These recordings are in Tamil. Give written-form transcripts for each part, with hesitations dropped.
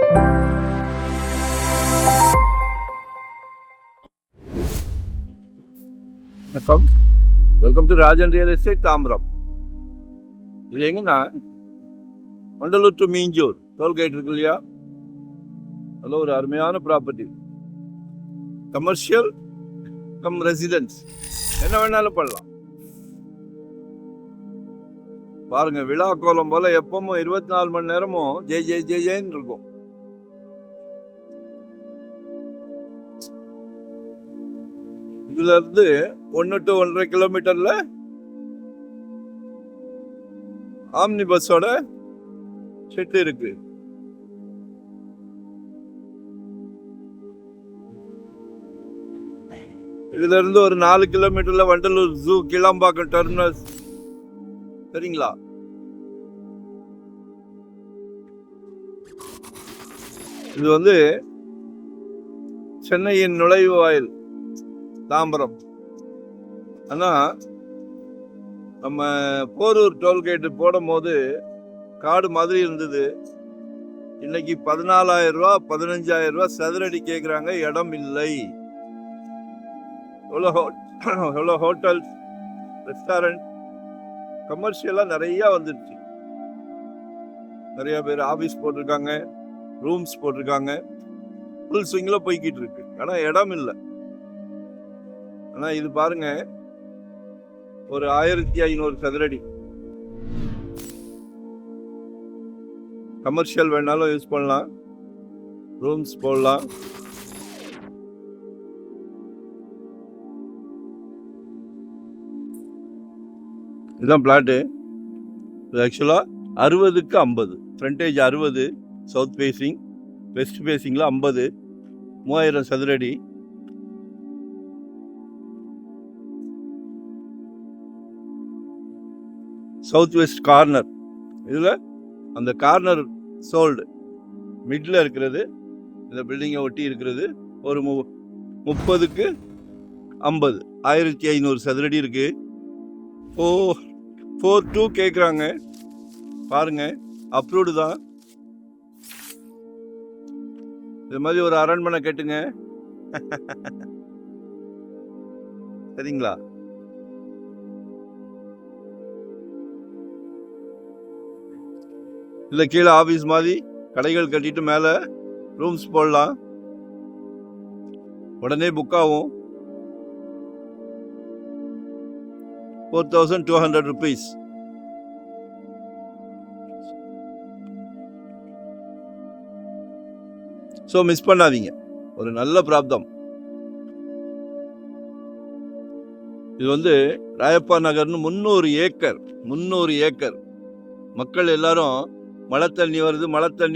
வணக்கம், welcome to Rajan real estate Tambaram. இது எங்கன்னா மண்டலூர் டு மீஞ்சூர் டோல்கேட் இருக்கு இல்லையா, அதில் ஒரு அருமையான ப்ராப்பர்ட்டி, கமர்ஷியல் கம் ரெசிடென்ஸ், என்ன வேணாலும் பண்ணலாம். பாருங்க, விழா கோலம் போல எப்பவும் 24 மணி நேரமும் ஜெய் ஜெய் ஜெய் ஜெயின்னு இருக்கும். இதுல இருந்து 1 to 1.5 கிலோமீட்டர்ல ஆம்னி பஸ்ஸோட ஷெட் இருக்கு. இதுல இருந்து ஒரு 4 கிலோமீட்டர்ல வண்டலூர் ஜூ, கிளாம்பாக்கம் டெர்மினஸ். சரிங்களா? இது வந்து சென்னையின் நுழைவு வாயில் தாம்பரம். ஆனா நம்ம போரூர் டோல்கேட்டு போடும் போது காடு மாதிரி இருந்தது. இன்னைக்கு 14,000 ரூபா 15,000 ரூபா சதுரடி கேட்குறாங்க, இடம் இல்லை. எவ்வளோ ஹோட்டல், ரெஸ்டாரண்ட், கமர்ஷியலாக நிறையா வந்துடுச்சு. நிறைய பேர் ஆஃபீஸ் போட்டிருக்காங்க, ரூம்ஸ் போட்டிருக்காங்க, ஃபுல் ஸ்விங்கில் போய்கிட்டு இருக்கு. ஆனால் இடம் இல்லை. ஆனால் இது பாருங்க, ஒரு 1,500 சதுரடி. கமர்ஷியல் வேணாலும் யூஸ் பண்ணலாம், ரூம்ஸ் போடலாம். இதுதான் பிளாட்டு. இது ஆக்சுவலாக 60க்கு 50, ஃப்ரண்டேஜ் 60, சவுத் ஃபேஸிங், வெஸ்ட் ஃபேஸிங்கில் 50, 3000 சதுரடி. South west corner. இதில் அந்த கார்னர் சோல்டு, மிடில் இருக்கிறது, இந்த பில்டிங்கை ஒட்டி இருக்கிறது ஒரு 30க்கு 50, 1,500 சதுரடி இருக்கு. 4.2 கேட்குறாங்க. பாருங்க, அப்ரூவ்டு தான். இது மாதிரி ஒரு அரண்மனை கேட்டுங்க. சரிங்களா? இல்லை கீழே ஆஃபீஸ் மாதிரி கடைகள் கட்டிட்டு மேலே ரூம்ஸ் போடலாம். உடனே புக் ஆகும். 4,200 rupees. ஸோ மிஸ் பண்ணாதீங்க, ஒரு நல்ல பிராப்தம். இது வந்து ராயப்பா நகர்னு 300 ஏக்கர். மக்கள் எல்லாரும் மழை தண்ணி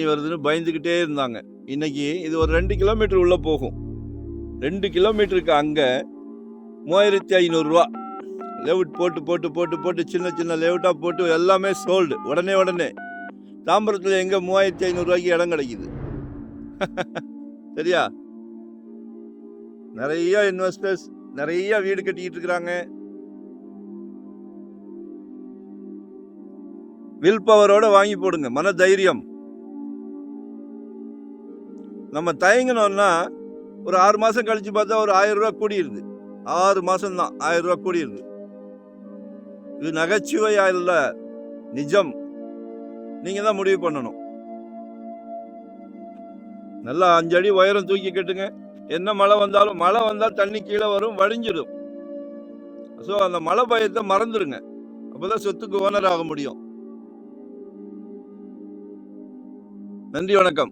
வருதுன்னு பயந்துக்கிட்டே இருந்தாங்க. இன்னைக்கு இது ஒரு 2 கிலோமீட்டர் உள்ள போகும். 2 கிலோமீட்டருக்கு அங்கே 3,500 ரூபா லேவுட் போட்டு சின்ன லேவுட்டாக போட்டு எல்லாமே சோல்டு. உடனே தாம்பரத்தில் எங்கே 3,500 ரூபாய்க்கு இடம் கிடைக்குது? சரியா? நிறைய இன்வெஸ்டர்ஸ் நிறைய வீடு கட்டிக்கிட்டு இருக்கிறாங்க. வில் பவரோட வாங்கி போடுங்க, மன தைரியம். நம்ம தயங்கினோம்னா ஒரு 6 மாசம் கழிச்சு பார்த்தா ஒரு 1,000 ரூபா கூடியிருது. 6 மாசம் தான் 1,000 ரூபா கூடியிருது. இது நகைச்சுவையா இல்லை, நிஜம். நீங்க தான் முடிவு பண்ணணும். நல்லா 5 அடி உயரம் தூக்கி கட்டுங்க. என்ன மழை வந்தால் தண்ணி கீழே வரும், வடிஞ்சிடும். ஸோ அந்த மழை பயத்தை மறந்துடுங்க. அப்போதான் சொத்துக்கு ஓனர் ஆக முடியும். நன்றி, வணக்கம்.